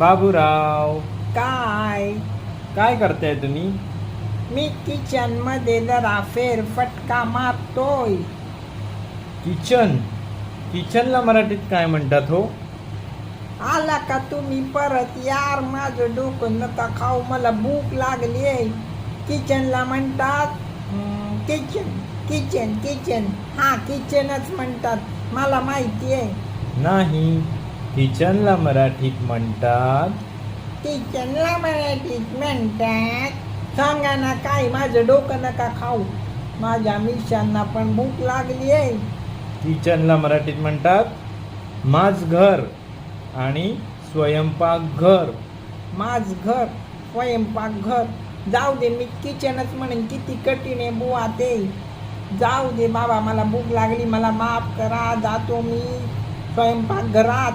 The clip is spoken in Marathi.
बाबूराव, काय? काय करताय तुम्ही? मी किचन मध्ये जरा फेरफटका मारतोय. किचन. किचनला मराठीत काय म्हणतात हो? आला का तुम्ही परत? यार माझं डोकं नका खाऊ, मला भूक लागली आहे. किचनला म्हणतात किचन किचन किचन. हा, किचनच म्हणतात, मला माहिती आहे. नाही, किचनला मराठीत म्हणतात. किचनला मराठीत म्हणतात. सांगा ना काय, माझं डोकं नका खाऊ, माझ्या मिशांना पण भूक लागली आहे. किचनला मराठीत म्हणतात माझ घर आणि स्वयंपाकघर. माझ घर, स्वयंपाकघर. जाऊ दे, मी किचनच म्हणेन. किती कठीण आहे बुवा ते. जाऊ दे बाबा, मला भूक लागली, मला माफ करा. जातो मी स्वयंपाकघरात.